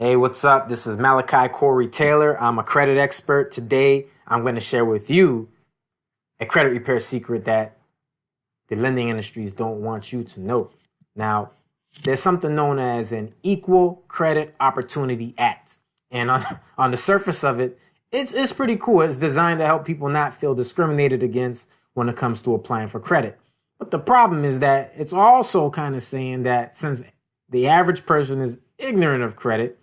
Hey, what's up? This is Malachi Corey Taylor. I'm a credit expert. Today, I'm going to share with you a credit repair secret that the lending industries don't want you to know. Now, there's something known as an Equal Credit Opportunity Act. And on the surface of it, it's pretty cool. It's designed to help people not feel discriminated against when it comes to applying for credit. But the problem is that it's also kind of saying that since the average person is ignorant of credit,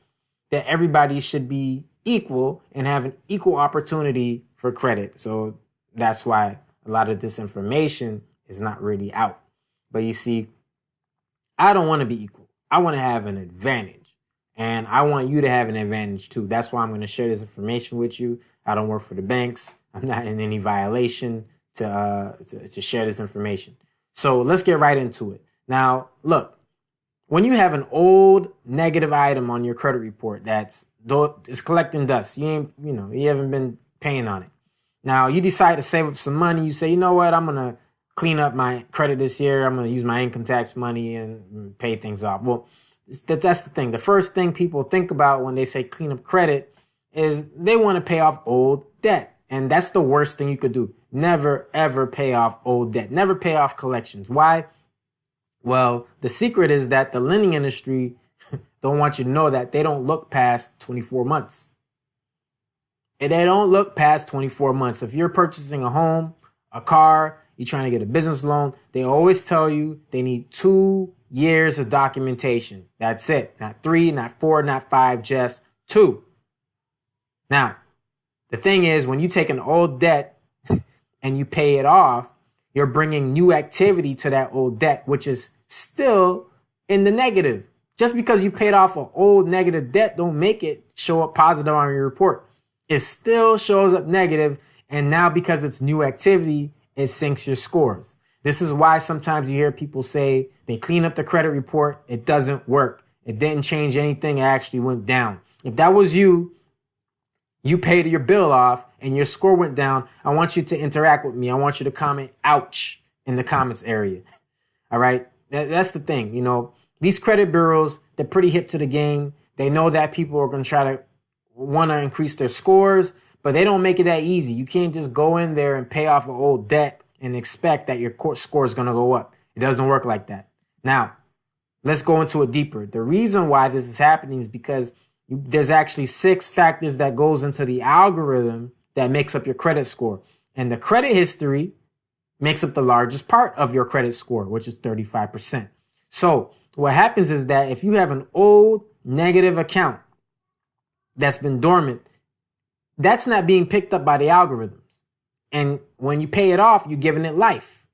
that everybody should be equal and have an equal opportunity for credit. So that's why a lot of this information is not really out. But you see, I don't want to be equal. I want to have an advantage. And I want you to have an advantage too. That's why I'm going to share this information with you. I don't work for the banks. I'm not in any violation to share this information. So let's get right into it. Now, look, when you have an old negative item on your credit report that's collecting dust, you haven't been paying on it. Now you decide to save up some money. You say, you know what, I'm gonna clean up my credit this year. I'm gonna use my income tax money and pay things off. Well, that's the thing. The first thing people think about when they say clean up credit is they want to pay off old debt, and that's the worst thing you could do. Never ever pay off old debt. Never pay off collections. Why? Well, the secret is that the lending industry don't want you to know that they don't look past 24 months. And they don't look past 24 months. If you're purchasing a home, a car, you're trying to get a business loan, they always tell you they need 2 years of documentation. That's it. Not 3, not 4, not 5, just 2. Now, the thing is, when you take an old debt and you pay it off, you're bringing new activity to that old debt, which is still in the negative. Just because you paid off an old negative debt don't make it show up positive on your report. It still shows up negative, and now because it's new activity, it sinks your scores. This is why sometimes you hear people say they clean up the credit report, it doesn't work. It didn't change anything, it actually went down. If that was you paid your bill off and your score went down, I want you to interact with me. I want you to comment ouch in the comments area. All right. That's the thing. These credit bureaus, they're pretty hip to the game. They know that people are going to try to want to increase their scores, but they don't make it that easy. You can't just go in there and pay off an old debt and expect that your score is going to go up. It doesn't work like that. Now, let's go into it deeper. The reason why this is happening is because there's actually 6 factors that goes into the algorithm that makes up your credit score. And the credit history makes up the largest part of your credit score, which is 35%. So what happens is that if you have an old negative account that's been dormant, that's not being picked up by the algorithms. And when you pay it off, you're giving it life.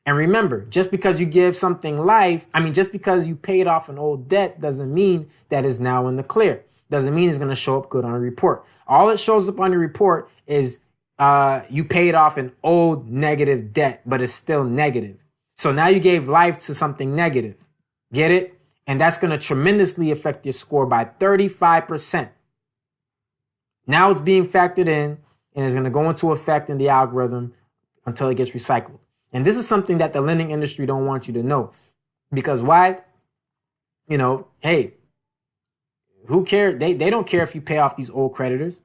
And remember, just because you give something life, just because you paid off an old debt doesn't mean that it's now in the clear. Doesn't mean it's going to show up good on a report. All it shows up on your report is you paid off an old negative debt, but it's still negative. So now you gave life to something negative. Get it? And that's going to tremendously affect your score by 35%. Now it's being factored in and it's going to go into effect in the algorithm until it gets recycled. And this is something that the lending industry don't want you to know. Because why? Hey, who cares? They don't care if you pay off these old creditors.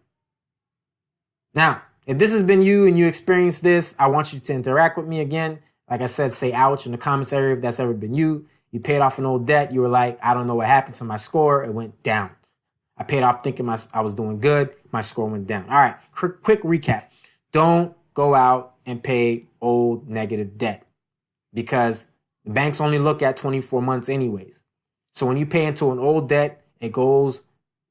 Now, if this has been you and you experienced this, I want you to interact with me again. Like I said, say ouch in the comments area if that's ever been you. You paid off an old debt. You were like, I don't know what happened to my score. It went down. I paid off thinking I was doing good. My score went down. All right, quick recap. Don't go out and pay old negative debt because the banks only look at 24 months anyways. So when you pay into an old debt, it goes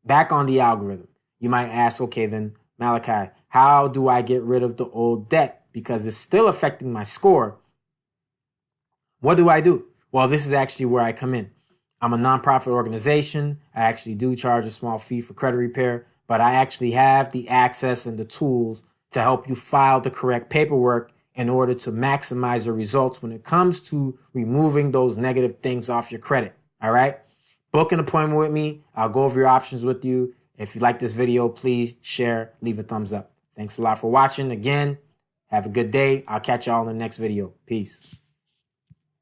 back on the algorithm. You might ask, okay, then Malachi, how do I get rid of the old debt? Because it's still affecting my score. What do I do? Well, this is actually where I come in. I'm a nonprofit organization. I actually do charge a small fee for credit repair, but I actually have the access and the tools to help you file the correct paperwork in order to maximize your results when it comes to removing those negative things off your credit. All right. Book an appointment with me. I'll go over your options with you. If you like this video, please share, leave a thumbs up. Thanks a lot for watching. Again, have a good day. I'll catch y'all in the next video. Peace.